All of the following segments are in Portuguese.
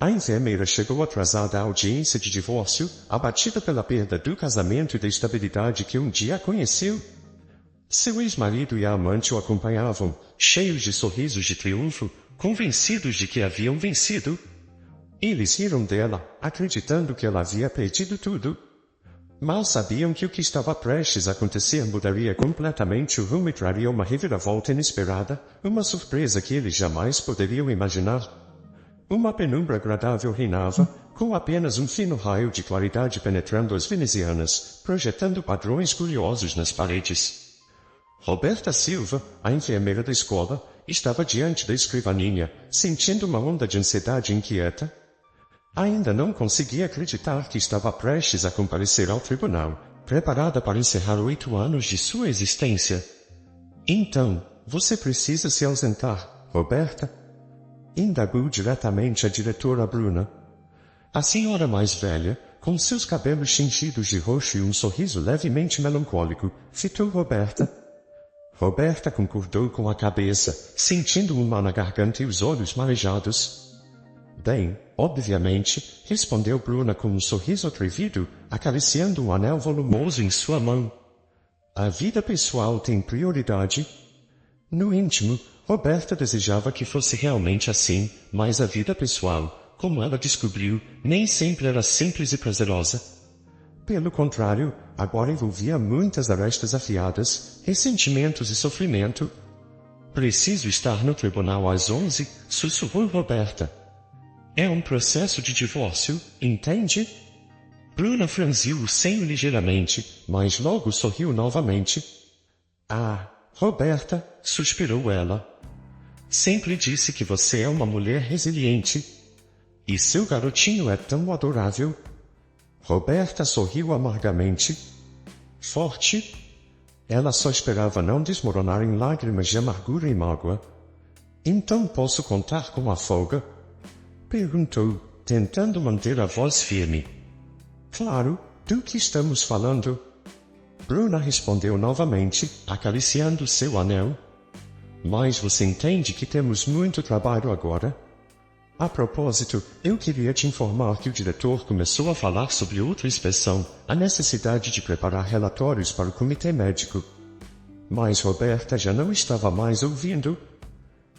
A enfermeira chegou atrasada à audiência de divórcio, abatida pela perda do casamento e da estabilidade que um dia conheceu. Seu ex-marido e a amante o acompanhavam, cheios de sorrisos de triunfo, convencidos de que haviam vencido. Eles riram dela, acreditando que ela havia perdido tudo. Mal sabiam que o que estava prestes a acontecer mudaria completamente o rumo e traria uma reviravolta inesperada, uma surpresa que eles jamais poderiam imaginar. Uma penumbra agradável reinava, com apenas um fino raio de claridade penetrando as venezianas, projetando padrões curiosos nas paredes. Roberta Silva, a enfermeira da escola, estava diante da escrivaninha, sentindo uma onda de ansiedade inquieta. Ainda não conseguia acreditar que estava prestes a comparecer ao tribunal, preparada para encerrar 8 anos de sua existência. Então, você precisa se ausentar, Roberta? Indagou diretamente a diretora Bruna. A senhora mais velha, com seus cabelos tingidos de roxo e um sorriso levemente melancólico, fitou Roberta. Roberta concordou com a cabeça, sentindo um nó na garganta e os olhos marejados. Bem, obviamente, respondeu Bruna com um sorriso atrevido, acariciando um anel volumoso em sua mão. A vida pessoal tem prioridade. No íntimo, Roberta desejava que fosse realmente assim, mas a vida pessoal, como ela descobriu, nem sempre era simples e prazerosa. Pelo contrário, agora envolvia muitas arestas afiadas, ressentimentos e sofrimento. Preciso estar no tribunal às 11, sussurrou Roberta. É um processo de divórcio, entende? Bruna franziu o senho ligeiramente, mas logo sorriu novamente. Ah, Roberta, suspirou ela. Sempre disse que você é uma mulher resiliente. E seu garotinho é tão adorável. Roberta sorriu amargamente. Forte? Ela só esperava não desmoronar em lágrimas de amargura e mágoa. Então posso contar com a folga? Perguntou, tentando manter a voz firme. Claro, do que estamos falando? Bruna respondeu novamente, acariciando seu anel. Mas você entende que temos muito trabalho agora? A propósito, eu queria te informar que o diretor começou a falar sobre outra inspeção, a necessidade de preparar relatórios para o comitê médico. Mas Roberta já não estava mais ouvindo.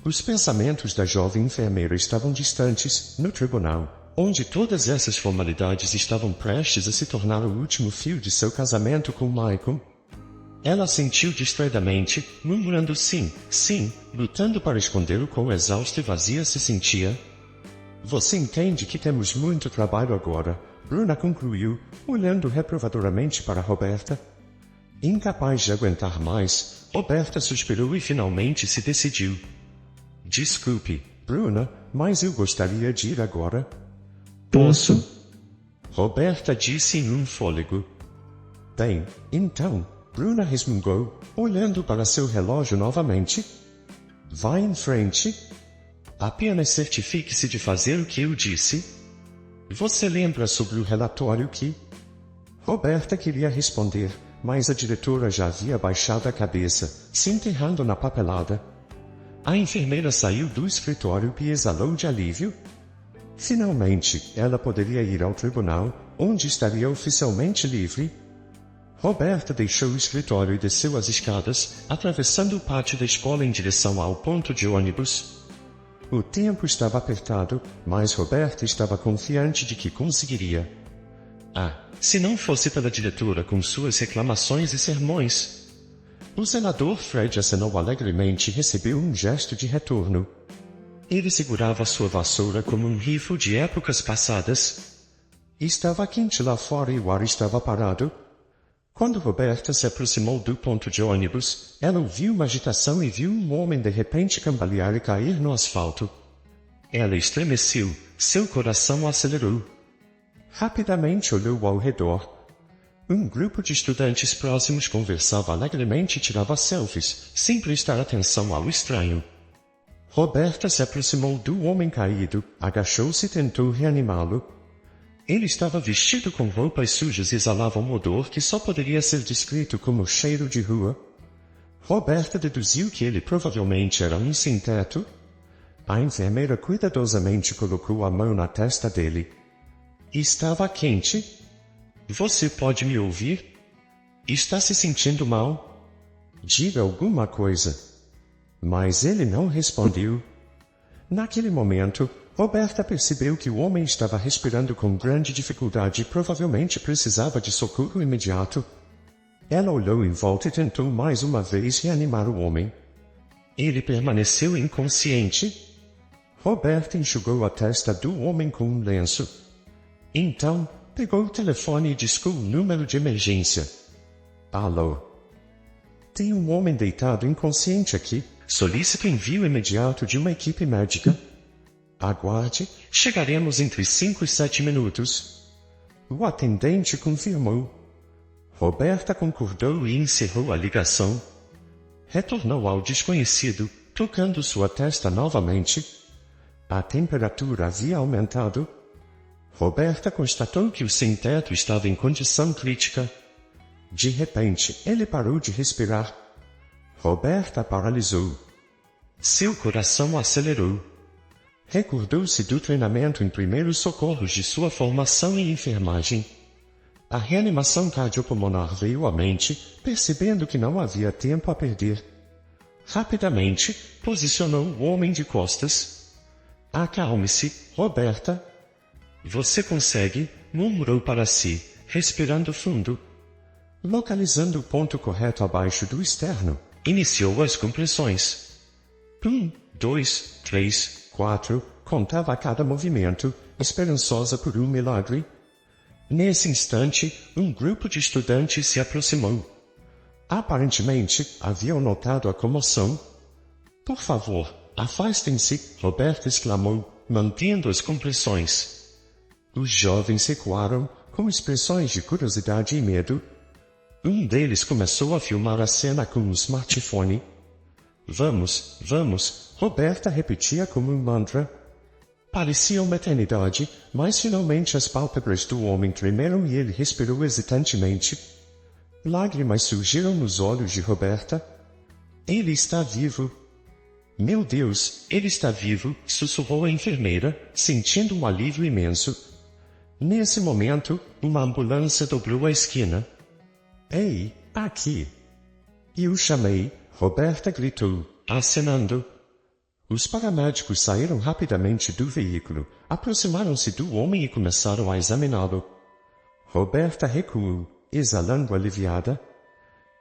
Os pensamentos da jovem enfermeira estavam distantes, no tribunal, onde todas essas formalidades estavam prestes a se tornar o último fio de seu casamento com Michael. Ela sentiu distraidamente, murmurando sim, sim, lutando para esconder o quão exausta e vazia se sentia. Você entende que temos muito trabalho agora, Bruna concluiu, olhando reprovadoramente para Roberta. Incapaz de aguentar mais, Roberta suspirou e finalmente se decidiu. Desculpe, Bruna, mas eu gostaria de ir agora. Posso? Roberta disse em um fôlego. Bem, então, Bruna resmungou, olhando para seu relógio novamente. Vá em frente. Apenas certifique-se de fazer o que eu disse. Você lembra sobre o relatório que... Roberta queria responder, mas a diretora já havia baixado a cabeça, se enterrando na papelada. A enfermeira saiu do escritório e exalou de alívio. Finalmente, ela poderia ir ao tribunal, onde estaria oficialmente livre. Roberta deixou o escritório e desceu as escadas, atravessando o pátio da escola em direção ao ponto de ônibus. O tempo estava apertado, mas Roberta estava confiante de que conseguiria. Se não fosse pela diretora com suas reclamações e sermões. O senador Fred acenou alegremente e recebeu um gesto de retorno. Ele segurava sua vassoura como um rifle de épocas passadas. Estava quente lá fora e o ar estava parado. Quando Roberta se aproximou do ponto de ônibus, ela ouviu uma agitação e viu um homem de repente cambalear e cair no asfalto. Ela estremeceu, seu coração acelerou. Rapidamente olhou ao redor. Um grupo de estudantes próximos conversava alegremente e tirava selfies, sem prestar atenção ao estranho. Roberta se aproximou do homem caído, agachou-se e tentou reanimá-lo. Ele estava vestido com roupas sujas e exalava um odor que só poderia ser descrito como cheiro de rua. Roberta deduziu que ele provavelmente era um sem-teto. A enfermeira cuidadosamente colocou a mão na testa dele. Estava quente? Você pode me ouvir? Está se sentindo mal? Diga alguma coisa. Mas ele não respondeu. Naquele momento, Roberta percebeu que o homem estava respirando com grande dificuldade e provavelmente precisava de socorro imediato. Ela olhou em volta e tentou mais uma vez reanimar o homem. Ele permaneceu inconsciente. Roberta enxugou a testa do homem com um lenço. Então, pegou o telefone e discou o número de emergência. Alô? Tem um homem deitado inconsciente aqui. Solicito envio imediato de uma equipe médica. Aguarde, chegaremos entre 5 e 7 minutos. O atendente confirmou. Roberta concordou e encerrou a ligação. Retornou ao desconhecido, tocando sua testa novamente. A temperatura havia aumentado. Roberta constatou que o sem-teto estava em condição crítica. De repente, ele parou de respirar. Roberta paralisou. Seu coração acelerou. Recordou-se do treinamento em primeiros socorros de sua formação em enfermagem. A reanimação cardiopulmonar veio à mente, percebendo que não havia tempo a perder. Rapidamente, posicionou o homem de costas. Acalme-se, Roberta. Você consegue, murmurou para si, respirando fundo. Localizando o ponto correto abaixo do externo, iniciou as compressões. 1, 2, 3, 4, contava a cada movimento, esperançosa por um milagre. Nesse instante, um grupo de estudantes se aproximou. Aparentemente, haviam notado a comoção. Por favor, afastem-se, Roberta exclamou, mantendo as compressões. Os jovens recuaram, com expressões de curiosidade e medo. Um deles começou a filmar a cena com um smartphone. Vamos, vamos, Roberta repetia como um mantra. Parecia uma eternidade, mas finalmente as pálpebras do homem tremeram e ele respirou hesitantemente. Lágrimas surgiram nos olhos de Roberta. Ele está vivo. Meu Deus, ele está vivo, sussurrou a enfermeira, sentindo um alívio imenso. Nesse momento, uma ambulância dobrou a esquina. Ei, aqui! E o chamei, Roberta gritou, acenando. Os paramédicos saíram rapidamente do veículo, aproximaram-se do homem e começaram a examiná-lo. Roberta recuou, exalando aliviada.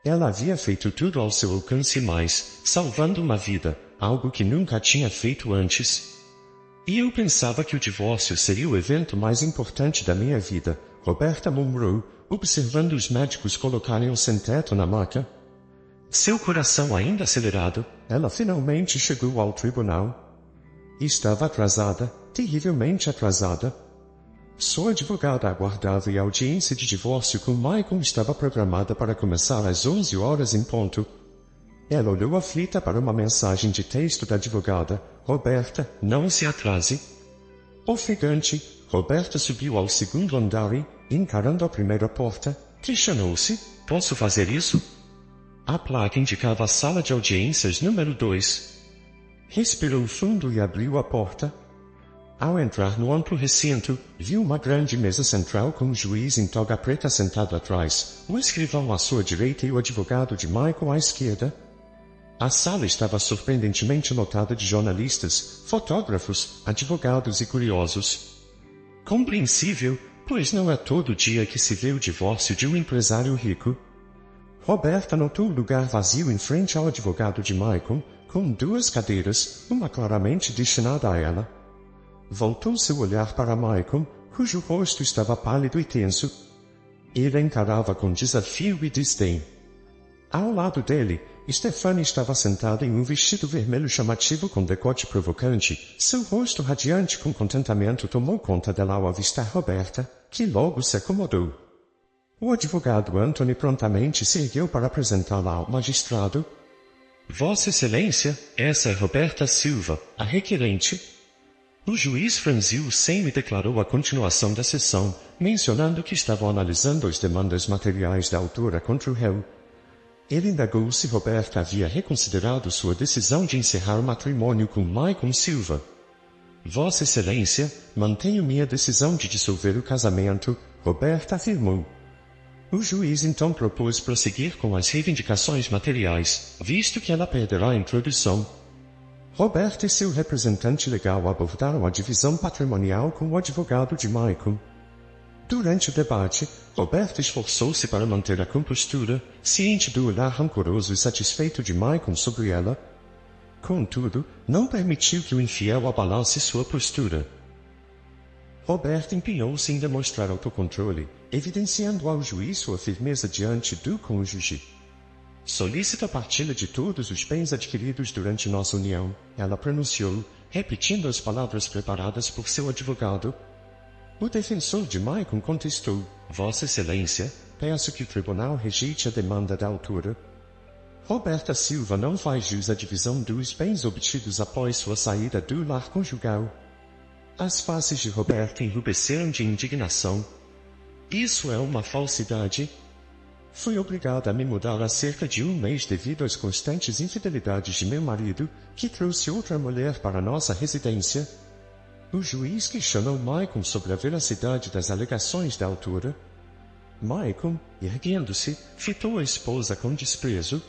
Ela havia feito tudo ao seu alcance mais, salvando uma vida, algo que nunca tinha feito antes. E eu pensava que o divórcio seria o evento mais importante da minha vida, Roberta murmurou, observando os médicos colocarem o sem-teto na maca. Seu coração ainda acelerado, ela finalmente chegou ao tribunal. Estava atrasada, terrivelmente atrasada. Sua advogada aguardava e a audiência de divórcio com Michael estava programada para começar às 11 horas em ponto. Ela olhou aflita para uma mensagem de texto da advogada. Roberta, não se atrase. Ofegante, Roberta subiu ao segundo andar e, encarando a primeira porta, questionou-se, posso fazer isso? A placa indicava a sala de audiências número 2. Respirou fundo e abriu a porta. Ao entrar no amplo recinto, viu uma grande mesa central com o juiz em toga preta sentado atrás, o escrivão à sua direita e o advogado de Michael à esquerda. A sala estava surpreendentemente lotada de jornalistas, fotógrafos, advogados e curiosos. Compreensível, pois não é todo dia que se vê o divórcio de um empresário rico. Roberta notou o lugar vazio em frente ao advogado de Michael, com 2 cadeiras, uma claramente destinada a ela. Voltou seu olhar para Michael, cujo rosto estava pálido e tenso. Ele a encarava com desafio e desdém. Ao lado dele, Stephanie estava sentada em um vestido vermelho chamativo com decote provocante. Seu rosto radiante com contentamento tomou conta dela ao avistar Roberta, que logo se acomodou. O advogado Anthony prontamente se ergueu para apresentá-la ao magistrado. Vossa Excelência, essa é Roberta Silva, a requerente. O juiz franziu o senho e declarou a continuação da sessão, mencionando que estavam analisando as demandas materiais da autora contra o réu. Ele indagou se Roberta havia reconsiderado sua decisão de encerrar o matrimônio com Maicon Silva. Vossa Excelência, mantenho minha decisão de dissolver o casamento, Roberta afirmou. O juiz então propôs prosseguir com as reivindicações materiais, visto que ela perderá a introdução. Roberta e seu representante legal abordaram a divisão patrimonial com o advogado de Maicon. Durante o debate, Roberta esforçou-se para manter a compostura, ciente do olhar rancoroso e satisfeito de Maicon sobre ela. Contudo, não permitiu que o infiel abalasse sua postura. Roberta empenhou-se em demonstrar autocontrole, evidenciando ao juiz sua firmeza diante do cônjuge. Solicito a partilha de todos os bens adquiridos durante nossa união, ela pronunciou, repetindo as palavras preparadas por seu advogado. O defensor de Maicon contestou, Vossa Excelência, peço que o tribunal rejeite a demanda da autora. Roberta Silva não faz jus à divisão dos bens obtidos após sua saída do lar conjugal. As faces de Roberta enrubesceram de indignação. Isso é uma falsidade. Fui obrigada a me mudar há cerca de um mês devido às constantes infidelidades de meu marido, que trouxe outra mulher para nossa residência. O juiz questionou Maicon sobre a veracidade das alegações da autora. Maicon, erguendo-se, fitou a esposa com desprezo.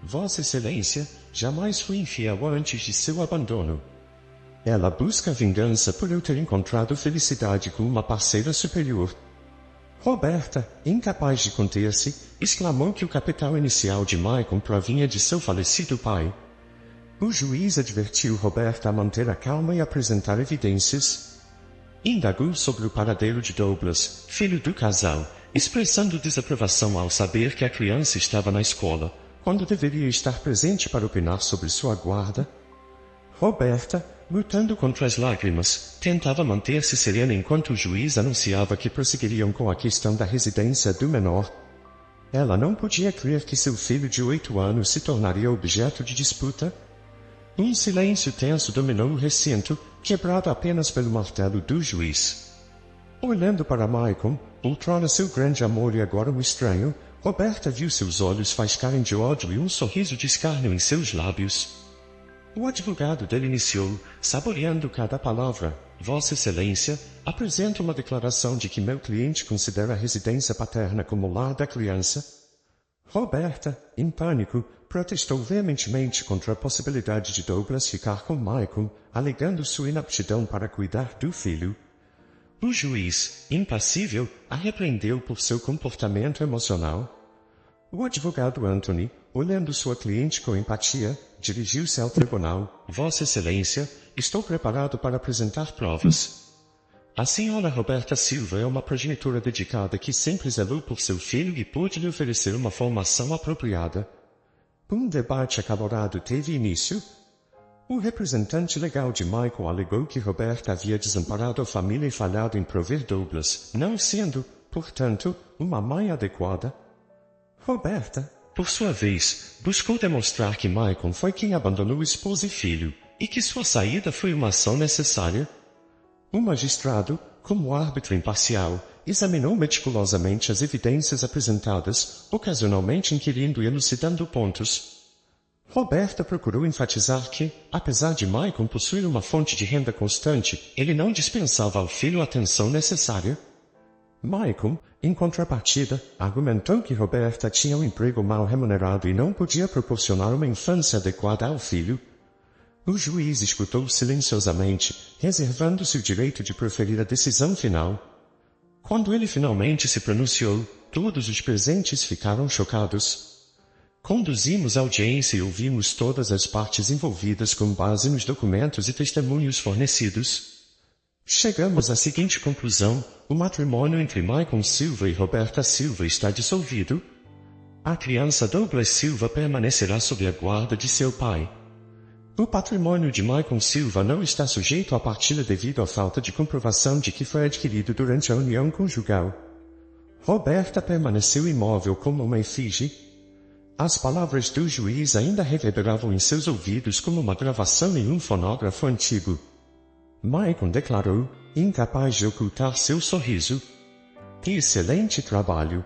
Vossa Excelência, jamais fui infiel antes de seu abandono. Ela busca vingança por eu ter encontrado felicidade com uma parceira superior. Roberta, incapaz de conter-se, exclamou que o capital inicial de Maicon provinha de seu falecido pai. O juiz advertiu Roberta a manter a calma e apresentar evidências. Indagou sobre o paradeiro de Douglas, filho do casal, expressando desaprovação ao saber que a criança estava na escola, quando deveria estar presente para opinar sobre sua guarda. Roberta, lutando contra as lágrimas, tentava manter-se serena enquanto o juiz anunciava que prosseguiriam com a questão da residência do menor. Ela não podia crer que seu filho de 8 anos se tornaria objeto de disputa. Um silêncio tenso dominou o recinto, quebrado apenas pelo martelo do juiz. Olhando para Maicon, outrora seu grande amor e agora um estranho, Roberta viu seus olhos faiscarem de ódio e um sorriso de escárnio em seus lábios. O advogado dele iniciou, saboreando cada palavra. Vossa Excelência, apresento uma declaração de que meu cliente considera a residência paterna como o lar da criança. Roberta, em pânico, protestou veementemente contra a possibilidade de Douglas ficar com Maicon, alegando sua inaptidão para cuidar do filho. O juiz, impassível, a repreendeu por seu comportamento emocional. O advogado Anthony, olhando sua cliente com empatia, dirigiu-se ao tribunal. Vossa Excelência, estou preparado para apresentar provas. A senhora Roberta Silva é uma progenitora dedicada que sempre zelou por seu filho e pôde lhe oferecer uma formação apropriada. Um debate acalorado teve início. O representante legal de Maicon alegou que Roberta havia desamparado a família e falhado em prover Douglas, não sendo, portanto, uma mãe adequada. Roberta, por sua vez, buscou demonstrar que Maicon foi quem abandonou esposa e filho, e que sua saída foi uma ação necessária. O magistrado, como árbitro imparcial, examinou meticulosamente as evidências apresentadas, ocasionalmente inquirindo e elucidando pontos. Roberta procurou enfatizar que, apesar de Maicon possuir uma fonte de renda constante, ele não dispensava ao filho a atenção necessária. Maicon, em contrapartida, argumentou que Roberta tinha um emprego mal remunerado e não podia proporcionar uma infância adequada ao filho. O juiz escutou silenciosamente, reservando-se o direito de proferir a decisão final. Quando ele finalmente se pronunciou, todos os presentes ficaram chocados. Conduzimos a audiência e ouvimos todas as partes envolvidas com base nos documentos e testemunhos fornecidos. Chegamos à seguinte conclusão: o matrimônio entre Maicon Silva e Roberta Silva está dissolvido. A criança Douglas Silva permanecerá sob a guarda de seu pai. O patrimônio de Maicon Silva não está sujeito à partilha devido à falta de comprovação de que foi adquirido durante a união conjugal. Roberta permaneceu imóvel como uma efígie. As palavras do juiz ainda reverberavam em seus ouvidos como uma gravação em um fonógrafo antigo. Maicon declarou, incapaz de ocultar seu sorriso: "Que excelente trabalho!"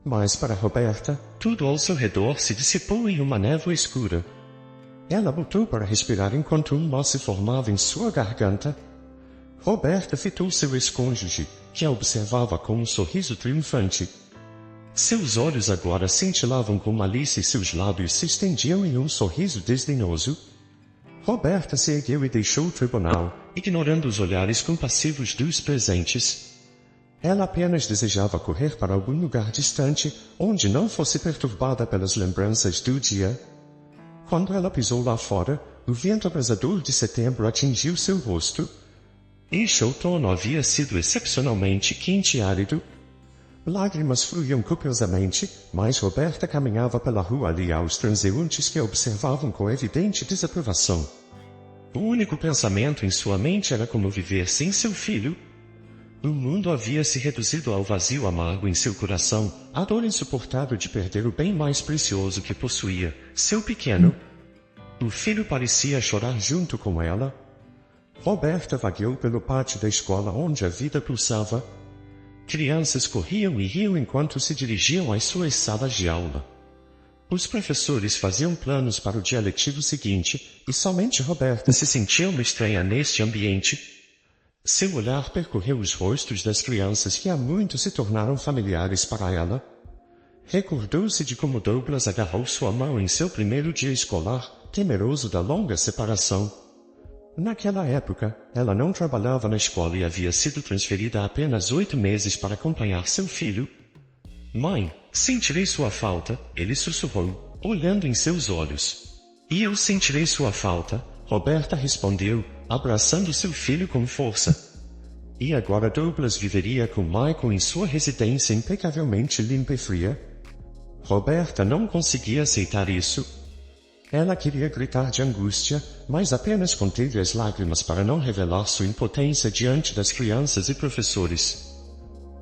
Mas para Roberta, tudo ao seu redor se dissipou em uma névoa escura. Ela lutou para respirar enquanto um nó se formava em sua garganta. Roberta fitou seu ex-cônjuge, que a observava com um sorriso triunfante. Seus olhos agora cintilavam com malícia e seus lábios se estendiam em um sorriso desdenhoso. Roberta se ergueu e deixou o tribunal, ignorando os olhares compassivos dos presentes. Ela apenas desejava correr para algum lugar distante, onde não fosse perturbada pelas lembranças do dia. Quando ela pisou lá fora, o vento abrasador de setembro atingiu seu rosto. Este outono havia sido excepcionalmente quente e árido. Lágrimas fluíam copiosamente, mas Roberta caminhava pela rua ali aos transeuntes que a observavam com evidente desaprovação. O único pensamento em sua mente era como viver sem seu filho. O mundo havia se reduzido ao vazio amargo em seu coração, a dor insuportável de perder o bem mais precioso que possuía, seu pequeno. O filho parecia chorar junto com ela. Roberta vagueou pelo pátio da escola onde a vida pulsava. Crianças corriam e riam enquanto se dirigiam às suas salas de aula. Os professores faziam planos para o dia letivo seguinte, e somente Roberta se sentia uma estranha neste ambiente. Seu olhar percorreu os rostos das crianças que há muito se tornaram familiares para ela. Recordou-se de como Douglas agarrou sua mão em seu primeiro dia escolar, temeroso da longa separação. Naquela época, ela não trabalhava na escola e havia sido transferida há apenas 8 meses para acompanhar seu filho. Mãe, sentirei sua falta, ele sussurrou, olhando em seus olhos. E eu sentirei sua falta, Roberta respondeu, abraçando seu filho com força. E agora Douglas viveria com Michael em sua residência impecavelmente limpa e fria? Roberta não conseguia aceitar isso. Ela queria gritar de angústia, mas apenas conteve as lágrimas para não revelar sua impotência diante das crianças e professores.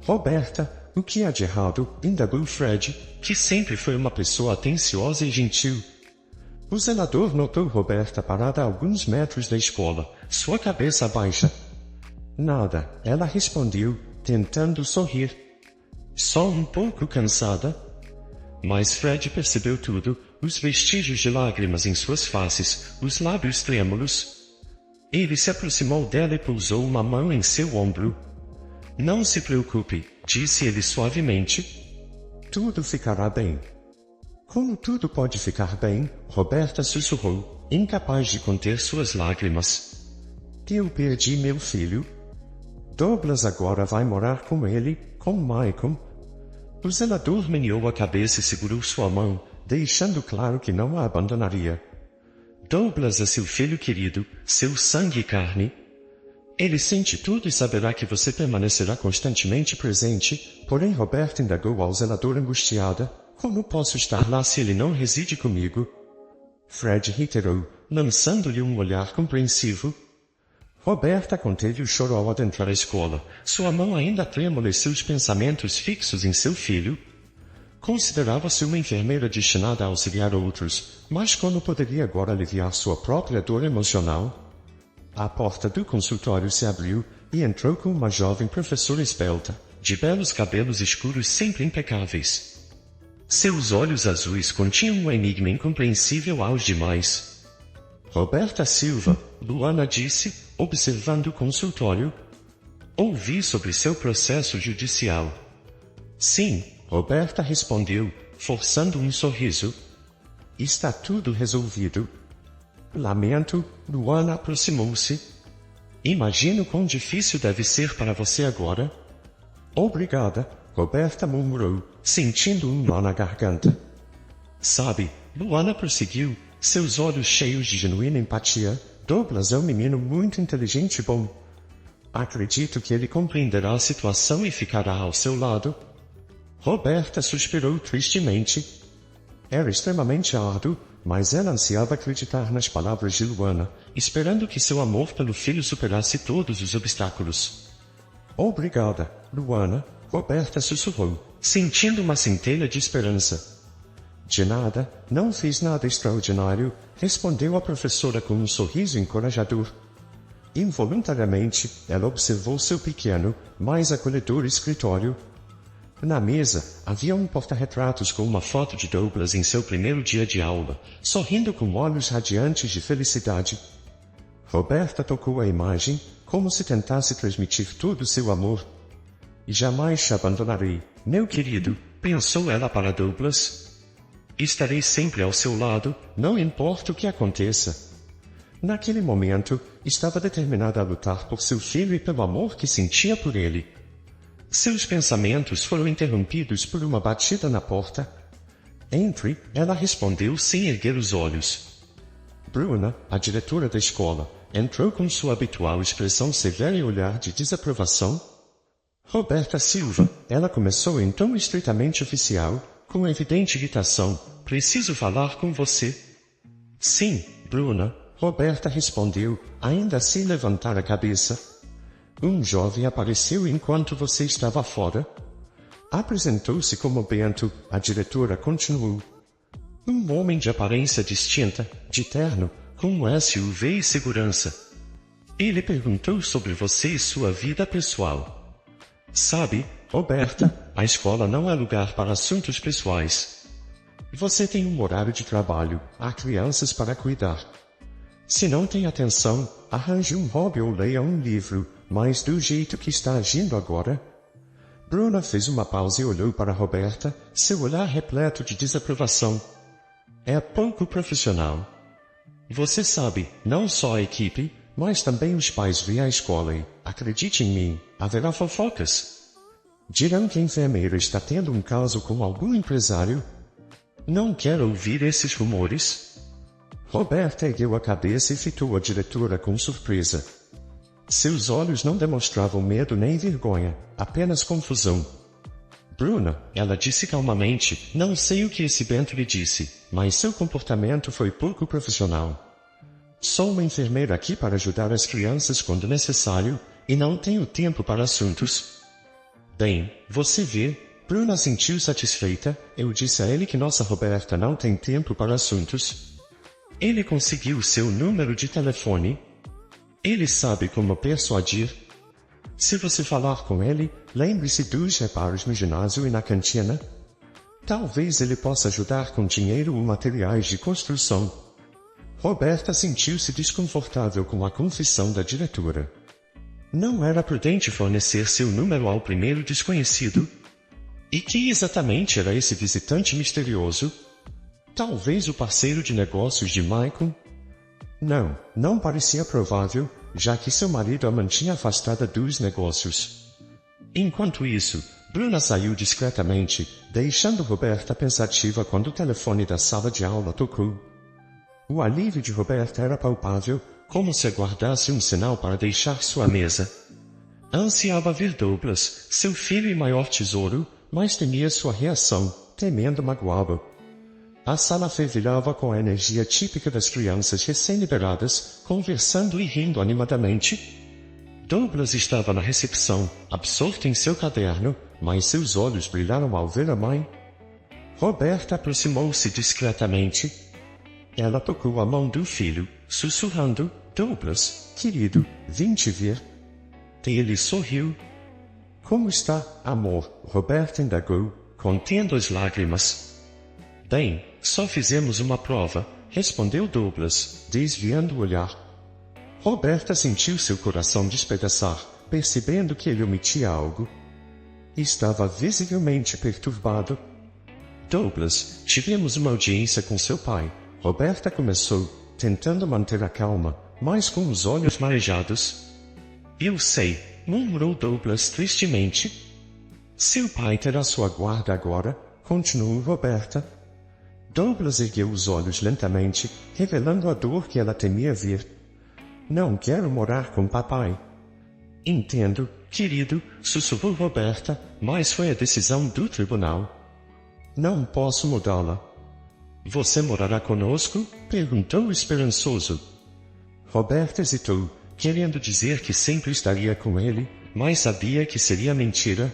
Roberta, o que há de errado? Indagou Fred, que sempre foi uma pessoa atenciosa e gentil. O zelador notou Roberta parada a alguns metros da escola, sua cabeça baixa. Nada, ela respondeu, tentando sorrir. Só um pouco cansada. Mas Fred percebeu tudo, os vestígios de lágrimas em suas faces, os lábios trêmulos. Ele se aproximou dela e pousou uma mão em seu ombro. Não se preocupe, disse ele suavemente. Tudo ficará bem. Como tudo pode ficar bem? Roberta sussurrou, incapaz de conter suas lágrimas. Eu perdi meu filho. Douglas agora vai morar com ele, com Michael. O zelador meneou a cabeça e segurou sua mão, deixando claro que não a abandonaria. Douglas é seu filho querido, seu sangue e carne. Ele sente tudo e saberá que você permanecerá constantemente presente, porém Roberta indagou ao zelador angustiada, como posso estar lá se ele não reside comigo? Fred reiterou, lançando-lhe um olhar compreensivo. Roberta conteve o choro ao adentrar a escola, sua mão ainda trêmula e seus pensamentos fixos em seu filho. Considerava-se uma enfermeira destinada a auxiliar outros, mas como poderia agora aliviar sua própria dor emocional? A porta do consultório se abriu e entrou com uma jovem professora esbelta, de belos cabelos escuros sempre impecáveis. Seus olhos azuis continham um enigma incompreensível aos demais. Roberta Silva, Luana disse, observando o consultório. Ouvi sobre seu processo judicial. Sim, Roberta respondeu, forçando um sorriso. Está tudo resolvido. Lamento, Luana aproximou-se. Imagino quão difícil deve ser para você agora. Obrigada, Roberta murmurou, sentindo um nó na garganta. Sabe, Luana prosseguiu, seus olhos cheios de genuína empatia, Douglas é um menino muito inteligente e bom. Acredito que ele compreenderá a situação e ficará ao seu lado. Roberta suspirou tristemente. Era extremamente árduo, mas ela ansiava acreditar nas palavras de Luana, esperando que seu amor pelo filho superasse todos os obstáculos. Obrigada, Luana, Roberta sussurrou, sentindo uma centelha de esperança. De nada, não fiz nada extraordinário, respondeu a professora com um sorriso encorajador. Involuntariamente, ela observou seu pequeno, mais acolhedor escritório. Na mesa, havia um porta-retratos com uma foto de Douglas em seu primeiro dia de aula, sorrindo com olhos radiantes de felicidade. Roberta tocou a imagem, como se tentasse transmitir todo o seu amor. E jamais te abandonarei, meu querido, pensou ela para Douglas. Estarei sempre ao seu lado, não importa o que aconteça. Naquele momento, estava determinada a lutar por seu filho e pelo amor que sentia por ele. Seus pensamentos foram interrompidos por uma batida na porta. Entre, ela respondeu sem erguer os olhos. Bruna, a diretora da escola, entrou com sua habitual expressão severa e olhar de desaprovação. Roberta Silva, ela começou em tom estritamente oficial, com evidente irritação. Preciso falar com você. Sim, Bruna, Roberta respondeu, ainda sem levantar a cabeça. Um jovem apareceu enquanto você estava fora. Apresentou-se como Bento, a diretora continuou. Um homem de aparência distinta, de terno, com um SUV e segurança. Ele perguntou sobre você e sua vida pessoal. Sabe, Roberta, a escola não é lugar para assuntos pessoais. Você tem um horário de trabalho, há crianças para cuidar. Se não tem atenção, arranje um hobby ou leia um livro, mas do jeito que está agindo agora. Bruna fez uma pausa e olhou para Roberta, seu olhar repleto de desaprovação. É pouco profissional. Você sabe, não só a equipe, mas também os pais vêm à escola e, acredite em mim, haverá fofocas. Dirão que a enfermeira está tendo um caso com algum empresário. Não quero ouvir esses rumores. Roberta ergueu a cabeça e fitou a diretora com surpresa. Seus olhos não demonstravam medo nem vergonha, apenas confusão. Bruna, ela disse calmamente, não sei o que esse Bento lhe disse, mas seu comportamento foi pouco profissional. Sou uma enfermeira aqui para ajudar as crianças quando necessário, e não tenho tempo para assuntos. Bem, você vê, Bruna sentiu satisfeita, eu disse a ele que nossa Roberta não tem tempo para assuntos. Ele conseguiu seu número de telefone. Ele sabe como persuadir. Se você falar com ele, lembre-se dos reparos no ginásio e na cantina. Talvez ele possa ajudar com dinheiro ou materiais de construção. Roberta sentiu-se desconfortável com a confissão da diretora. Não era prudente fornecer seu número ao primeiro desconhecido? E que exatamente era esse visitante misterioso? Talvez o parceiro de negócios de Michael? Não parecia provável, já que seu marido a mantinha afastada dos negócios. Enquanto isso, Bruna saiu discretamente, deixando Roberta pensativa quando o telefone da sala de aula tocou. O alívio de Roberta era palpável, como se aguardasse um sinal para deixar sua mesa. Ansiava ver Douglas, seu filho e maior tesouro, mas temia sua reação, temendo magoá-lo. A sala fervilhava com a energia típica das crianças recém-liberadas, conversando e rindo animadamente. Douglas estava na recepção, absorto em seu caderno, mas seus olhos brilharam ao ver a mãe. Roberta aproximou-se discretamente. Ela tocou a mão do filho, sussurrando, Douglas, querido, vim te ver. Ele sorriu. Como está, amor? Roberta indagou, contendo as lágrimas. Bem, só fizemos uma prova, respondeu Douglas, desviando o olhar. Roberta sentiu seu coração despedaçar, percebendo que ele omitia algo. Estava visivelmente perturbado. Douglas, tivemos uma audiência com seu pai. Roberta começou, tentando manter a calma, mas com os olhos marejados. Eu sei, murmurou Douglas tristemente. Seu pai terá sua guarda agora, continuou Roberta. Douglas ergueu os olhos lentamente, revelando a dor que ela temia ver. Não quero morar com papai. Entendo, querido, sussurrou Roberta, mas foi a decisão do tribunal. Não posso mudá-la. Você morará conosco? Perguntou esperançoso. Roberta hesitou, querendo dizer que sempre estaria com ele, mas sabia que seria mentira.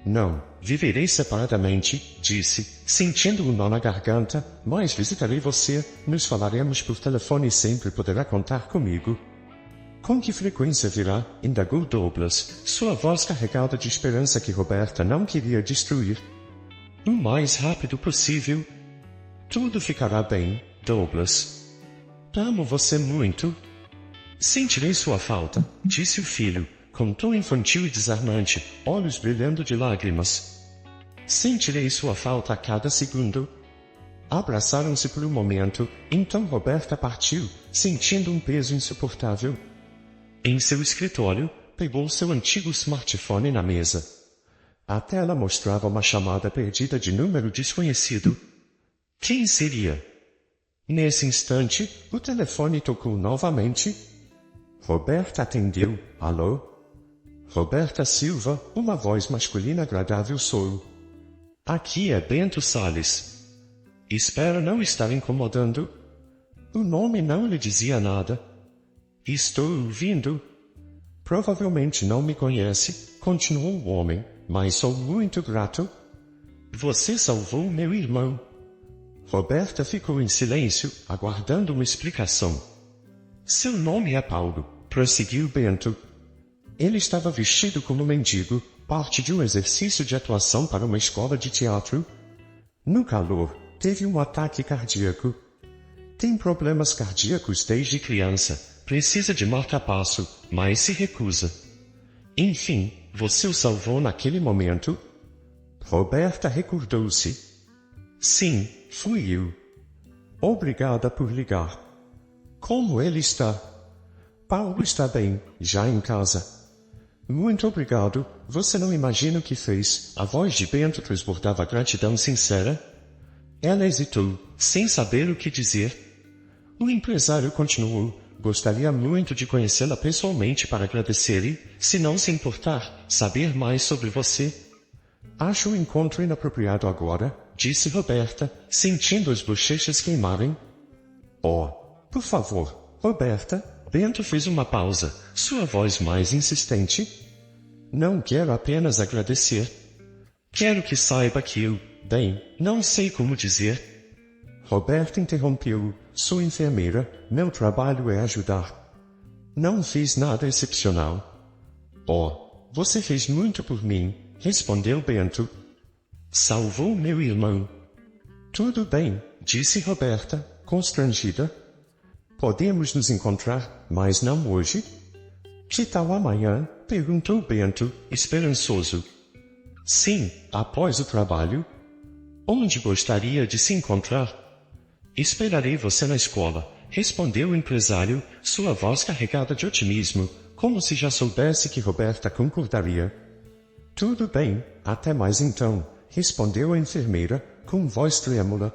Não, viverei separadamente, disse, sentindo um nó na garganta, mas visitarei você, nos falaremos por telefone e sempre poderá contar comigo. Com que frequência virá? Indagou Douglas, sua voz carregada de esperança que Roberta não queria destruir. O mais rápido possível. Tudo ficará bem, Douglas. Amo você muito. Sentirei sua falta, disse o filho, com tom infantil e desarmante, olhos brilhando de lágrimas. Sentirei sua falta a cada segundo. Abraçaram-se por um momento, então Roberta partiu, sentindo um peso insuportável. Em seu escritório, pegou seu antigo smartphone na mesa. A tela mostrava uma chamada perdida de número desconhecido. Quem seria? Nesse instante, o telefone tocou novamente. Roberta atendeu. Alô? Roberta Silva, uma voz masculina agradável soou. Aqui é Bento Salles. Espero não estar incomodando. O nome não lhe dizia nada. Estou ouvindo. Provavelmente não me conhece, continuou o homem, mas sou muito grato. Você salvou meu irmão. Roberta ficou em silêncio, aguardando uma explicação. Seu nome é Paulo, prosseguiu Bento. Ele estava vestido como mendigo, parte de um exercício de atuação para uma escola de teatro. No calor, teve um ataque cardíaco. Tem problemas cardíacos desde criança, precisa de marca-passo, mas se recusa. Enfim, você o salvou naquele momento? Roberta recordou-se. Sim, fui eu. Obrigada por ligar. Como ele está? Paulo está bem, já em casa. Muito obrigado, você não imagina o que fez. A voz de Bento transbordava gratidão sincera. Ela hesitou, sem saber o que dizer. O empresário continuou. Gostaria muito de conhecê-la pessoalmente para agradecer-lhe, se não se importar, saber mais sobre você. Acho o encontro inapropriado agora, disse Roberta, sentindo as bochechas queimarem. Oh, por favor, Roberta. Bento fez uma pausa, sua voz mais insistente. Não quero apenas agradecer. Quero que saiba que eu, bem, não sei como dizer. Roberta interrompeu. Sou enfermeira, meu trabalho é ajudar. Não fiz nada excepcional. Oh, você fez muito por mim, respondeu Bento. Salvou meu irmão. Tudo bem, disse Roberta, constrangida. Podemos nos encontrar, mas não hoje? Que tal amanhã? Perguntou Bento, esperançoso. Sim, após o trabalho. Onde gostaria de se encontrar? Esperarei você na escola, respondeu o empresário, sua voz carregada de otimismo, como se já soubesse que Roberta concordaria. Tudo bem, até mais então, respondeu a enfermeira, com voz trêmula.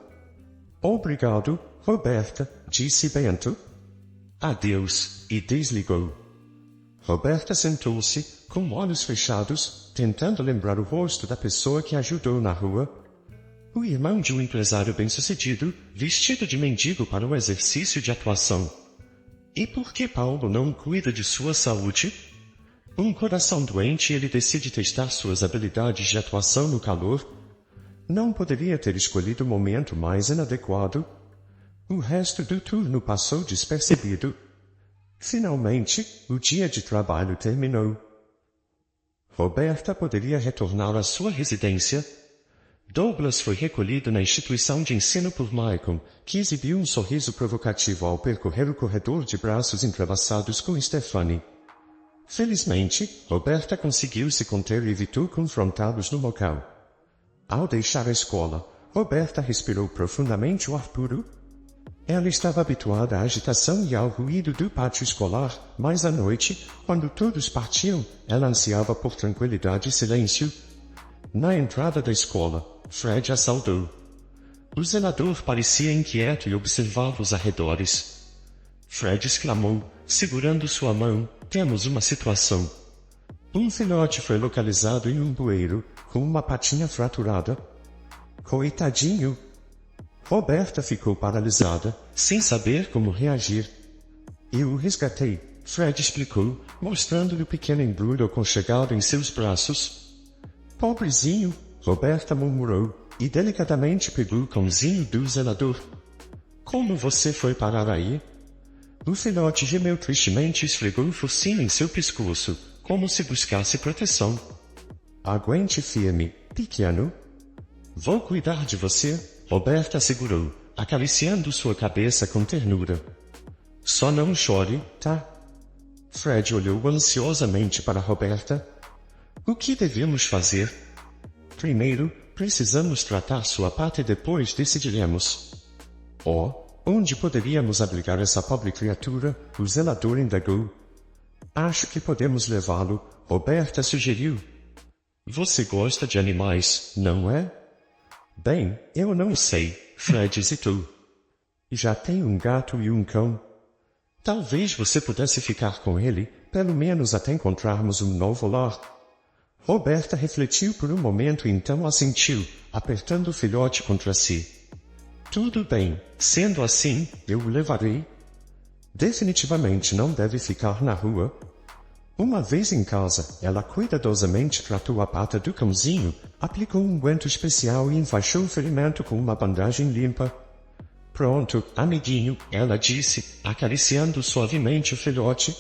Obrigado, Roberta, disse Bento. Adeus, e desligou. Roberta sentou-se, com olhos fechados, tentando lembrar o rosto da pessoa que ajudou na rua. O irmão de um empresário bem-sucedido, vestido de mendigo para o exercício de atuação. E por que Paulo não cuida de sua saúde? Um coração doente, ele decide testar suas habilidades de atuação no calor. Não poderia ter escolhido o momento mais inadequado. O resto do turno passou despercebido. Finalmente, o dia de trabalho terminou. Roberta poderia retornar à sua residência. Douglas foi recolhido na instituição de ensino por Michael, que exibiu um sorriso provocativo ao percorrer o corredor de braços entrelaçados com Stephanie. Felizmente, Roberta conseguiu se conter e evitou confrontá-los no local. Ao deixar a escola, Roberta respirou profundamente o ar puro. Ela estava habituada à agitação e ao ruído do pátio escolar, mas à noite, quando todos partiam, ela ansiava por tranquilidade e silêncio. Na entrada da escola, Fred a saudou. O zelador parecia inquieto e observava os arredores. Fred exclamou, segurando sua mão, temos uma situação. Um filhote foi localizado em um bueiro, com uma patinha fraturada. Coitadinho! Roberta ficou paralisada, sem saber como reagir. Eu o resgatei, Fred explicou, mostrando-lhe o pequeno embrulho aconchegado em seus braços. Pobrezinho! Roberta murmurou, e delicadamente pegou o cãozinho do zelador. Como você foi parar aí? O filhote gemeu tristemente e esfregou o focinho em seu pescoço, como se buscasse proteção. Aguente firme, pequeno. Vou cuidar de você, Roberta assegurou, acariciando sua cabeça com ternura. Só não chore, tá? Fred olhou ansiosamente para Roberta. O que devemos fazer? Primeiro, precisamos tratar sua pata e depois decidiremos. Onde poderíamos abrigar essa pobre criatura? O zelador indagou. Acho que podemos levá-lo, Roberta sugeriu. Você gosta de animais, não é? Bem, eu não sei, Fred hesitou. Já tenho um gato e um cão. Talvez você pudesse ficar com ele, pelo menos até encontrarmos um novo lar. Roberta refletiu por um momento e então assentiu, apertando o filhote contra si. Tudo bem, sendo assim, eu o levarei. Definitivamente não deve ficar na rua. Uma vez em casa, ela cuidadosamente tratou a pata do cãozinho, aplicou um unguento especial e enfaixou o ferimento com uma bandagem limpa. Pronto, amiguinho, ela disse, acariciando suavemente o filhote.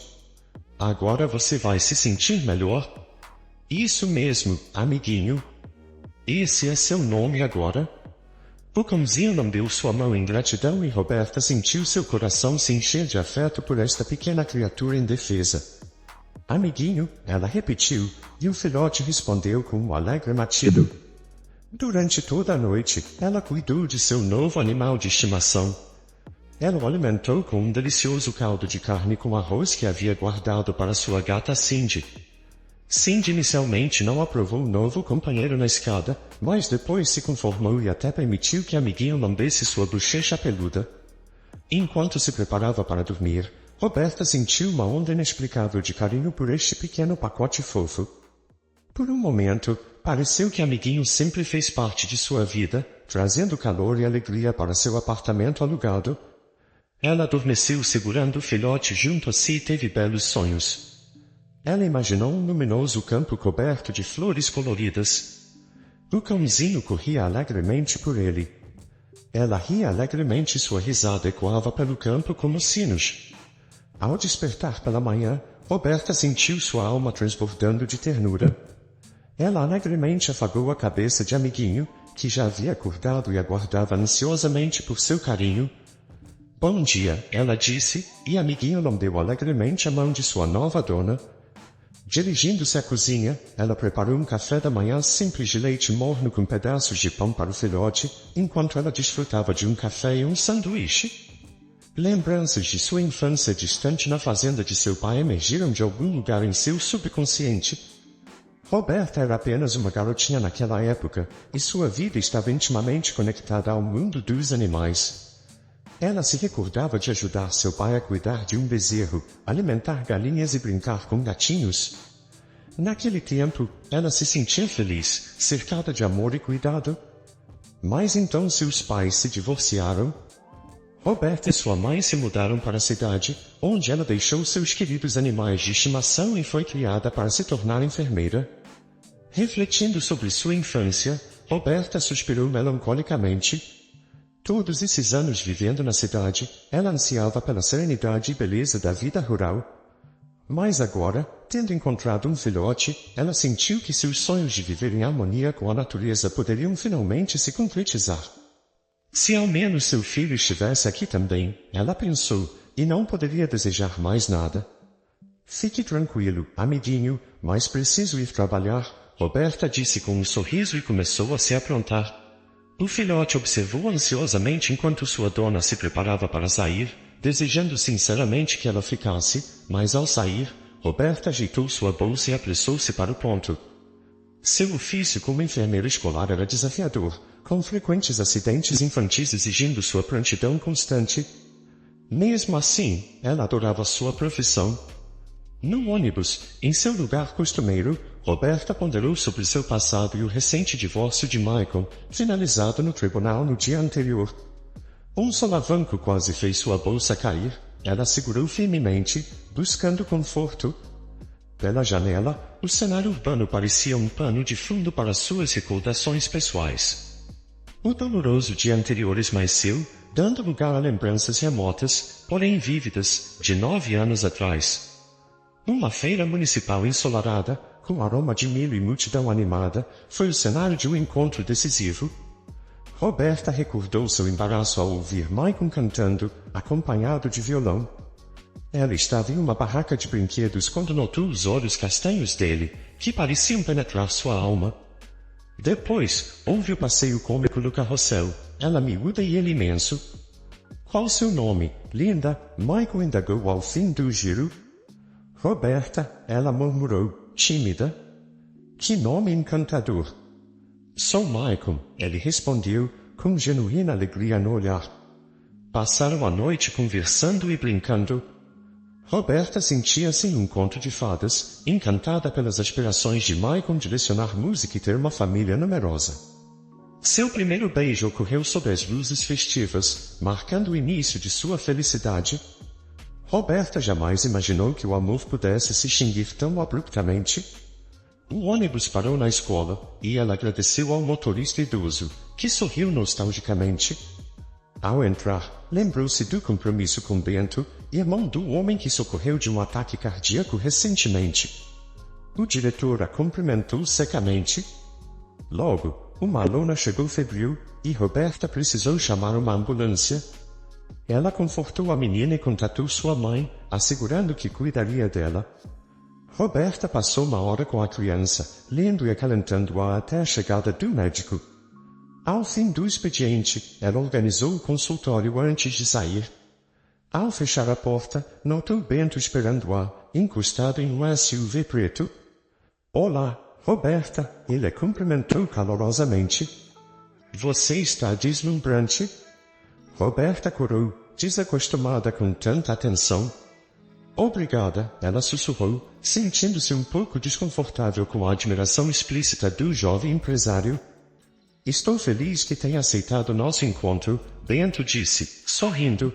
Agora você vai se sentir melhor? Isso mesmo, amiguinho. Esse é seu nome agora? O cãozinho lambeu sua mão em gratidão e Roberta sentiu seu coração se encher de afeto por esta pequena criatura indefesa. Amiguinho, ela repetiu, e o filhote respondeu com um alegre latido. Durante toda a noite, ela cuidou de seu novo animal de estimação. Ela o alimentou com um delicioso caldo de carne com arroz que havia guardado para sua gata Cindy. Cindy inicialmente não aprovou o novo companheiro na escada, mas depois se conformou e até permitiu que amiguinho lambesse sua bochecha peluda. Enquanto se preparava para dormir, Roberta sentiu uma onda inexplicável de carinho por este pequeno pacote fofo. Por um momento, pareceu que amiguinho sempre fez parte de sua vida, trazendo calor e alegria para seu apartamento alugado. Ela adormeceu segurando o filhote junto a si e teve belos sonhos. Ela imaginou um luminoso campo coberto de flores coloridas. O cãozinho corria alegremente por ele. Ela ria alegremente e sua risada ecoava pelo campo como sinos. Ao despertar pela manhã, Roberta sentiu sua alma transbordando de ternura. Ela alegremente afagou a cabeça de amiguinho, que já havia acordado e aguardava ansiosamente por seu carinho. Bom dia, ela disse, e amiguinho lambeu alegremente a mão de sua nova dona. Dirigindo-se à cozinha, ela preparou um café da manhã simples de leite morno com pedaços de pão para o filhote, enquanto ela desfrutava de um café e um sanduíche. Lembranças de sua infância distante na fazenda de seu pai emergiram de algum lugar em seu subconsciente. Roberta era apenas uma garotinha naquela época, e sua vida estava intimamente conectada ao mundo dos animais. Ela se recordava de ajudar seu pai a cuidar de um bezerro, alimentar galinhas e brincar com gatinhos. Naquele tempo, ela se sentia feliz, cercada de amor e cuidado. Mas então seus pais se divorciaram. Roberta e sua mãe se mudaram para a cidade, onde ela deixou seus queridos animais de estimação e foi criada para se tornar enfermeira. Refletindo sobre sua infância, Roberta suspirou melancolicamente. Todos esses anos vivendo na cidade, ela ansiava pela serenidade e beleza da vida rural. Mas agora, tendo encontrado um filhote, ela sentiu que seus sonhos de viver em harmonia com a natureza poderiam finalmente se concretizar. Se ao menos seu filho estivesse aqui também, ela pensou, e não poderia desejar mais nada. Fique tranquilo, amiguinho, mas preciso ir trabalhar, Roberta disse com um sorriso e começou a se aprontar. O filhote observou ansiosamente enquanto sua dona se preparava para sair, desejando sinceramente que ela ficasse, mas ao sair, Roberta ajeitou sua bolsa e apressou-se para o ponto. Seu ofício como enfermeira escolar era desafiador, com frequentes acidentes infantis exigindo sua prontidão constante. Mesmo assim, ela adorava sua profissão. No ônibus, em seu lugar costumeiro, Roberta ponderou sobre seu passado e o recente divórcio de Michael, finalizado no tribunal no dia anterior. Um solavanco quase fez sua bolsa cair. Ela segurou firmemente, buscando conforto. Pela janela, o cenário urbano parecia um pano de fundo para suas recordações pessoais. O doloroso dia anterior esmaeceu, dando lugar a lembranças remotas, porém vívidas, de 9 anos atrás. Uma feira municipal ensolarada, com aroma de milho e multidão animada, foi o cenário de um encontro decisivo. Roberta recordou seu embaraço ao ouvir Maicon cantando, acompanhado de violão. Ela estava em uma barraca de brinquedos quando notou os olhos castanhos dele, que pareciam penetrar sua alma. Depois, houve o passeio cômico no carrossel, ela miúda e ele imenso. Qual seu nome, linda? Maicon indagou ao fim do giro. Roberta, ela murmurou, tímida. Que nome encantador! Sou Maicon, ele respondeu, com genuína alegria no olhar. Passaram a noite conversando e brincando. Roberta sentia-se em um conto de fadas, encantada pelas aspirações de Maicon de lecionar música e ter uma família numerosa. Seu primeiro beijo ocorreu sob as luzes festivas, marcando o início de sua felicidade. Roberta jamais imaginou que o amor pudesse se extinguir tão abruptamente. O ônibus parou na escola, e ela agradeceu ao motorista idoso, que sorriu nostalgicamente. Ao entrar, lembrou-se do compromisso com Bento, irmão do homem que socorreu de um ataque cardíaco recentemente. O diretor a cumprimentou secamente. Logo, uma aluna chegou febril, e Roberta precisou chamar uma ambulância. Ela confortou a menina e contatou sua mãe, assegurando que cuidaria dela. Roberta passou uma hora com a criança, lendo e acalentando-a até a chegada do médico. Ao fim do expediente, ela organizou o consultório antes de sair. Ao fechar a porta, notou Bento esperando-a, encostado em um SUV preto. Olá, Roberta, ele a cumprimentou calorosamente. Você está deslumbrante? Roberta corou, desacostumada com tanta atenção. Obrigada, ela sussurrou, sentindo-se um pouco desconfortável com a admiração explícita do jovem empresário. Estou feliz que tenha aceitado nosso encontro, Bento disse, sorrindo.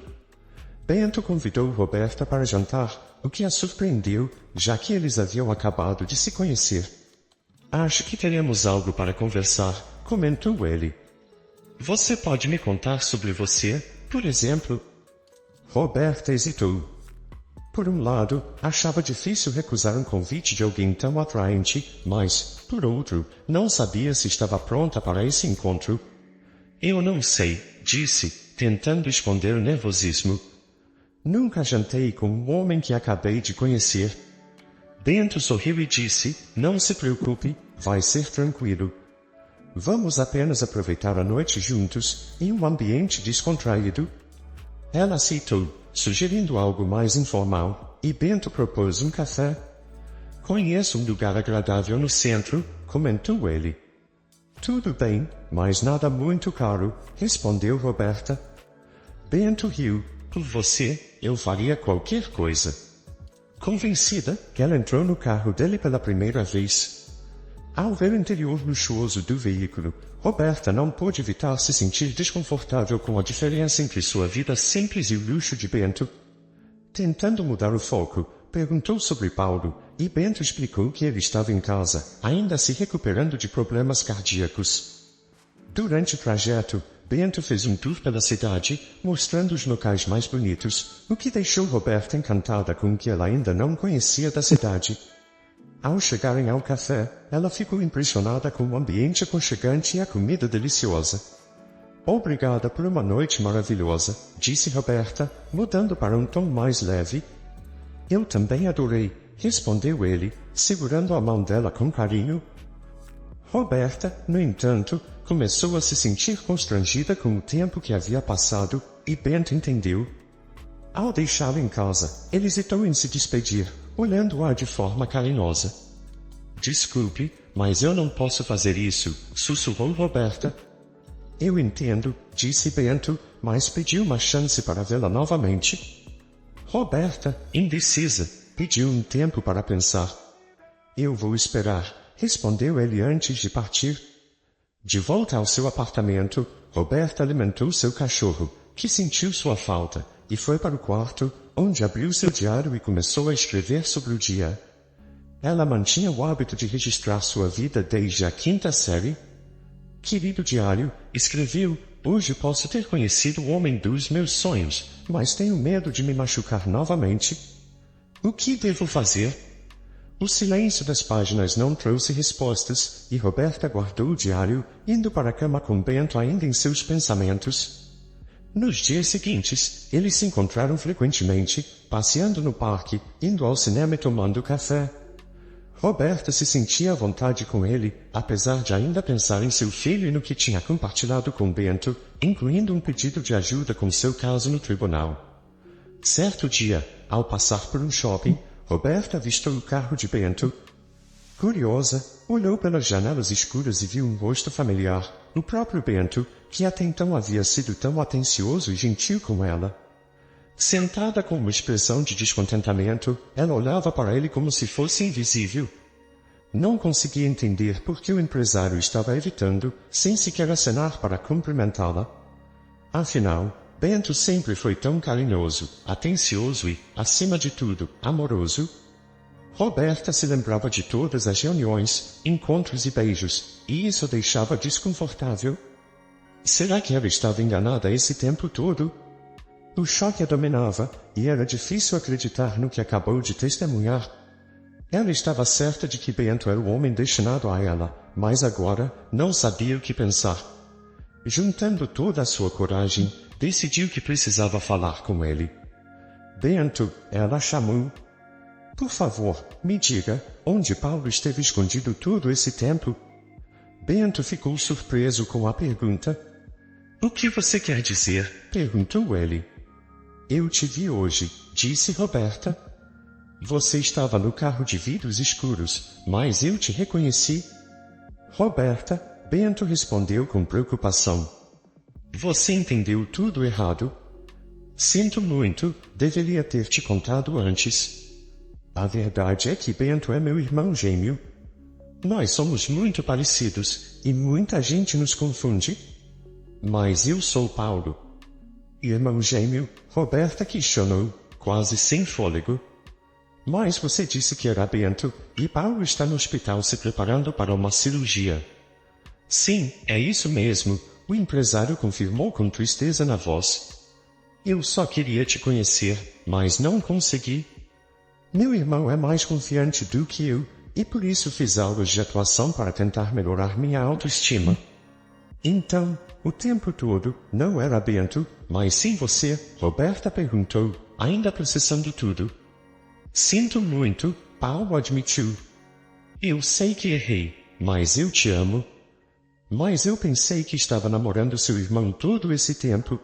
Bento convidou Roberta para jantar, o que a surpreendeu, já que eles haviam acabado de se conhecer. Acho que teremos algo para conversar, comentou ele. Você pode me contar sobre você, por exemplo? Roberta hesitou. Por um lado, achava difícil recusar um convite de alguém tão atraente, mas, por outro, não sabia se estava pronta para esse encontro. Eu não sei, disse, tentando esconder o nervosismo. Nunca jantei com um homem que acabei de conhecer. Bento sorriu e disse, não se preocupe, vai ser tranquilo. Vamos apenas aproveitar a noite juntos, em um ambiente descontraído. Ela aceitou, sugerindo algo mais informal, e Bento propôs um café. Conheço um lugar agradável no centro, comentou ele. Tudo bem, mas nada muito caro, respondeu Roberta. Bento riu. Por você, eu faria qualquer coisa. Convencida, ela entrou no carro dele pela primeira vez. Ao ver o interior luxuoso do veículo, Roberta não pôde evitar se sentir desconfortável com a diferença entre sua vida simples e o luxo de Bento. Tentando mudar o foco, perguntou sobre Paulo, e Bento explicou que ele estava em casa, ainda se recuperando de problemas cardíacos. Durante o trajeto, Bento fez um tour pela cidade, mostrando os locais mais bonitos, o que deixou Roberta encantada com o que ela ainda não conhecia da cidade. Ao chegarem ao café, ela ficou impressionada com o ambiente aconchegante e a comida deliciosa. Obrigada por uma noite maravilhosa, disse Roberta, mudando para um tom mais leve. Eu também adorei, respondeu ele, segurando a mão dela com carinho. Roberta, no entanto, começou a se sentir constrangida com o tempo que havia passado, e Bento entendeu. Ao deixá-la em casa, ele hesitou em se despedir, olhando-a de forma carinhosa. Desculpe, mas eu não posso fazer isso, sussurrou Roberta. Eu entendo, disse Bento, mas pediu uma chance para vê-la novamente. Roberta, indecisa, pediu um tempo para pensar. Eu vou esperar, respondeu ele antes de partir. De volta ao seu apartamento, Roberta alimentou seu cachorro, que sentiu sua falta, e foi para o quarto, onde abriu seu diário e começou a escrever sobre o dia. Ela mantinha o hábito de registrar sua vida desde a 5ª série. Querido diário, escreveu, Hoje posso ter conhecido o homem dos meus sonhos, mas tenho medo de me machucar novamente. O que devo fazer? O silêncio das páginas não trouxe respostas, e Roberta guardou o diário, indo para a cama com Bento ainda em seus pensamentos. Nos dias seguintes, eles se encontraram frequentemente, passeando no parque, indo ao cinema e tomando café. Roberta se sentia à vontade com ele, apesar de ainda pensar em seu filho e no que tinha compartilhado com Bento, incluindo um pedido de ajuda com seu caso no tribunal. Certo dia, ao passar por um shopping, Roberta avistou o carro de Bento. Curiosa, olhou pelas janelas escuras e viu um rosto familiar, o próprio Bento, que até então havia sido tão atencioso e gentil com ela. Sentada com uma expressão de descontentamento, ela olhava para ele como se fosse invisível. Não conseguia entender por que o empresário estava evitando, sem sequer acenar para cumprimentá-la. Afinal, Bento sempre foi tão carinhoso, atencioso e, acima de tudo, amoroso. Roberta se lembrava de todas as reuniões, encontros e beijos, e isso a deixava desconfortável. Será que ela estava enganada esse tempo todo? O choque a dominava, e era difícil acreditar no que acabou de testemunhar. Ela estava certa de que Bento era o homem destinado a ela, mas agora não sabia o que pensar. Juntando toda a sua coragem, decidiu que precisava falar com ele. Bento, ela chamou. Por favor, me diga, onde Paulo esteve escondido todo esse tempo? Bento ficou surpreso com a pergunta. O que você quer dizer? Perguntou ele. Eu te vi hoje, disse Roberta. Você estava no carro de vidros escuros, mas eu te reconheci. Roberta, Bento respondeu com preocupação. Você entendeu tudo errado. Sinto muito, deveria ter te contado antes. A verdade é que Bento é meu irmão gêmeo. Nós somos muito parecidos, e muita gente nos confunde. Mas eu sou Paulo. Irmão gêmeo, Roberta questionou, quase sem fôlego. Mas você disse que era Bento, e Paulo está no hospital se preparando para uma cirurgia. Sim, é isso mesmo, o empresário confirmou com tristeza na voz. Eu só queria te conhecer, mas não consegui. Meu irmão é mais confiante do que eu, e por isso fiz aulas de atuação para tentar melhorar minha autoestima. Então, o tempo todo, não era Bento, mas sim você, Roberta perguntou, ainda processando tudo. Sinto muito, Paulo admitiu. Eu sei que errei, mas eu te amo. Mas eu pensei que estava namorando seu irmão todo esse tempo.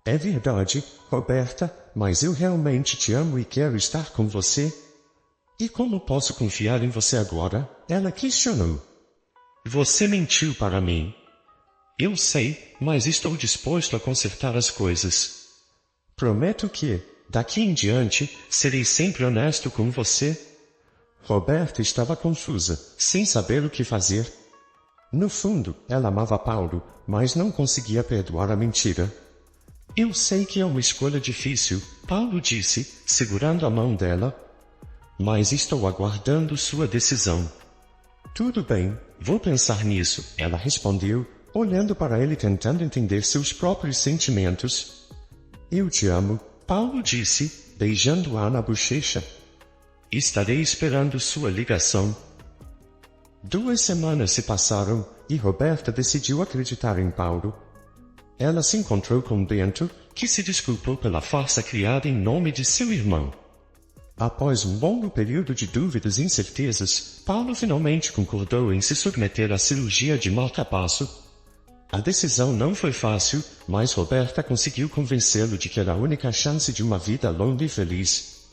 É verdade, Roberta, mas eu realmente te amo e quero estar com você. E como posso confiar em você agora? Ela questionou. Você mentiu para mim. Eu sei, mas estou disposto a consertar as coisas. Prometo que, daqui em diante, serei sempre honesto com você. Roberta estava confusa, sem saber o que fazer. No fundo, ela amava Paulo, mas não conseguia perdoar a mentira. Eu sei que é uma escolha difícil, Paulo disse, segurando a mão dela. Mas estou aguardando sua decisão. Tudo bem, vou pensar nisso, ela respondeu, olhando para ele tentando entender seus próprios sentimentos. Eu te amo, Paulo disse, beijando-a na bochecha. Estarei esperando sua ligação. 2 semanas se passaram, e Roberta decidiu acreditar em Paulo. Ela se encontrou com Bento, que se desculpou pela farsa criada em nome de seu irmão. Após um longo período de dúvidas e incertezas, Paulo finalmente concordou em se submeter à cirurgia de marca-passo. A decisão não foi fácil, mas Roberta conseguiu convencê-lo de que era a única chance de uma vida longa e feliz.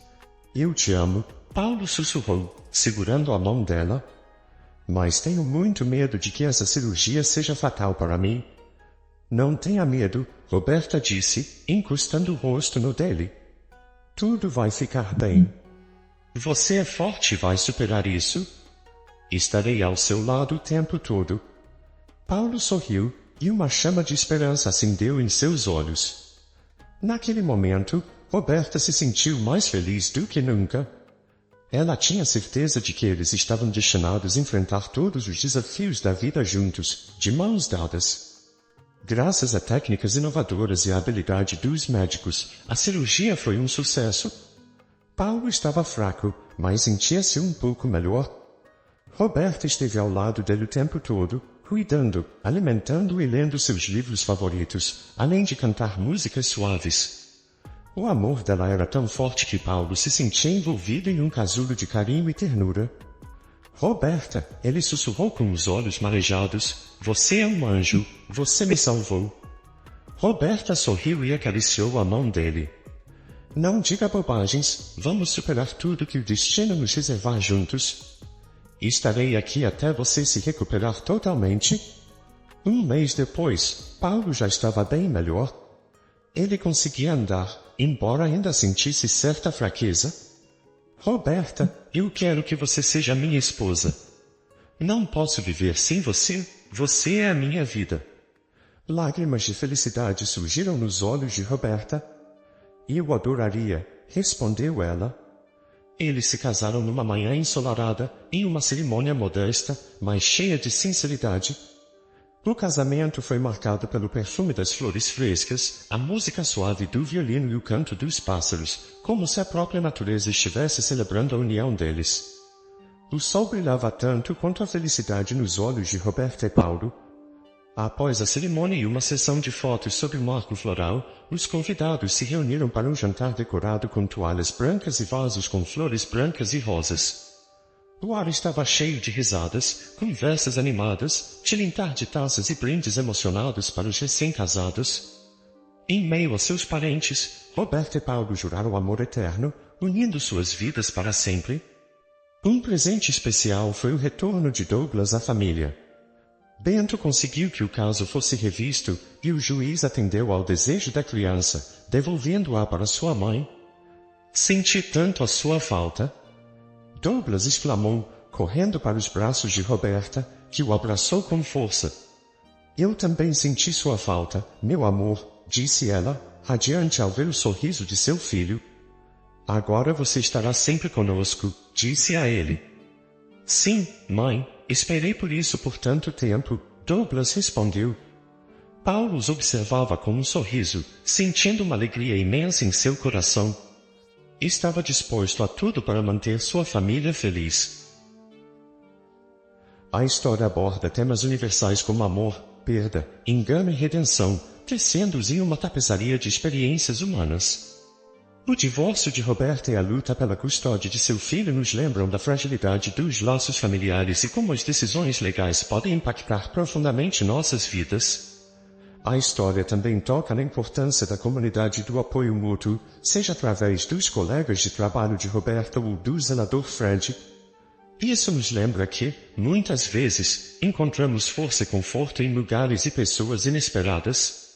Eu te amo, Paulo sussurrou, segurando a mão dela. Mas tenho muito medo de que essa cirurgia seja fatal para mim. Não tenha medo, Roberta disse, encostando o rosto no dele. Tudo vai ficar bem. Você é forte e vai superar isso. Estarei ao seu lado o tempo todo. Paulo sorriu, e uma chama de esperança acendeu em seus olhos. Naquele momento, Roberta se sentiu mais feliz do que nunca. Ela tinha certeza de que eles estavam destinados a enfrentar todos os desafios da vida juntos, de mãos dadas. Graças a técnicas inovadoras e à habilidade dos médicos, a cirurgia foi um sucesso. Paulo estava fraco, mas sentia-se um pouco melhor. Roberta esteve ao lado dele o tempo todo, cuidando, alimentando e lendo seus livros favoritos, além de cantar músicas suaves. O amor dela era tão forte que Paulo se sentia envolvido em um casulo de carinho e ternura. Roberta, ele sussurrou com os olhos marejados, você é um anjo, você me salvou. Roberta sorriu e acariciou a mão dele. Não diga bobagens, vamos superar tudo que o destino nos reservar juntos. Estarei aqui até você se recuperar totalmente. Um mês depois, Paulo já estava bem melhor. Ele conseguia andar, embora ainda sentisse certa fraqueza. Roberta, eu quero que você seja minha esposa. Não posso viver sem você, você é a minha vida. Lágrimas de felicidade surgiram nos olhos de Roberta. Eu o adoraria, respondeu ela. Eles se casaram numa manhã ensolarada, em uma cerimônia modesta, mas cheia de sinceridade. O casamento foi marcado pelo perfume das flores frescas, a música suave do violino e o canto dos pássaros, como se a própria natureza estivesse celebrando a união deles. O sol brilhava tanto quanto a felicidade nos olhos de Roberta e Paulo. Após a cerimônia e uma sessão de fotos sob o marco floral, os convidados se reuniram para um jantar decorado com toalhas brancas e vasos com flores brancas e rosas. O ar estava cheio de risadas, conversas animadas, tilintar de taças e brindes emocionados para os recém-casados. Em meio a seus parentes, Roberta e Paulo juraram amor eterno, unindo suas vidas para sempre. Um presente especial foi o retorno de Douglas à família. Bento conseguiu que o caso fosse revisto e o juiz atendeu ao desejo da criança, devolvendo-a para sua mãe. Senti tanto a sua falta. Douglas exclamou, correndo para os braços de Roberta, que o abraçou com força. Eu também senti sua falta, meu amor, disse ela, radiante ao ver o sorriso de seu filho. Agora você estará sempre conosco, disse a ele. Sim, mãe, esperei por isso por tanto tempo, Douglas respondeu. Paulo os observava com um sorriso, sentindo uma alegria imensa em seu coração. Estava disposto a tudo para manter sua família feliz. A história aborda temas universais como amor, perda, engano e redenção, tecendo-os em uma tapeçaria de experiências humanas. O divórcio de Roberta e a luta pela custódia de seu filho nos lembram da fragilidade dos laços familiares e como as decisões legais podem impactar profundamente nossas vidas. A história também toca na importância da comunidade do apoio mútuo, seja através dos colegas de trabalho de Roberta ou do zelador Fred. Isso nos lembra que, muitas vezes, encontramos força e conforto em lugares e pessoas inesperadas.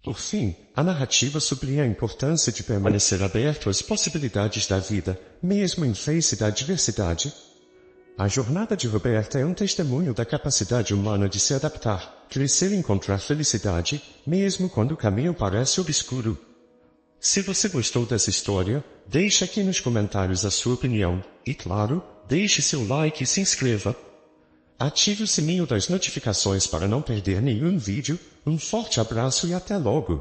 Por fim, a narrativa sublinha a importância de permanecer aberto às possibilidades da vida, mesmo em face da adversidade. A jornada de Roberta é um testemunho da capacidade humana de se adaptar, crescer e encontrar felicidade, mesmo quando o caminho parece obscuro. Se você gostou dessa história, deixe aqui nos comentários a sua opinião, e claro, deixe seu like e se inscreva. Ative o sininho das notificações para não perder nenhum vídeo. Um forte abraço e até logo!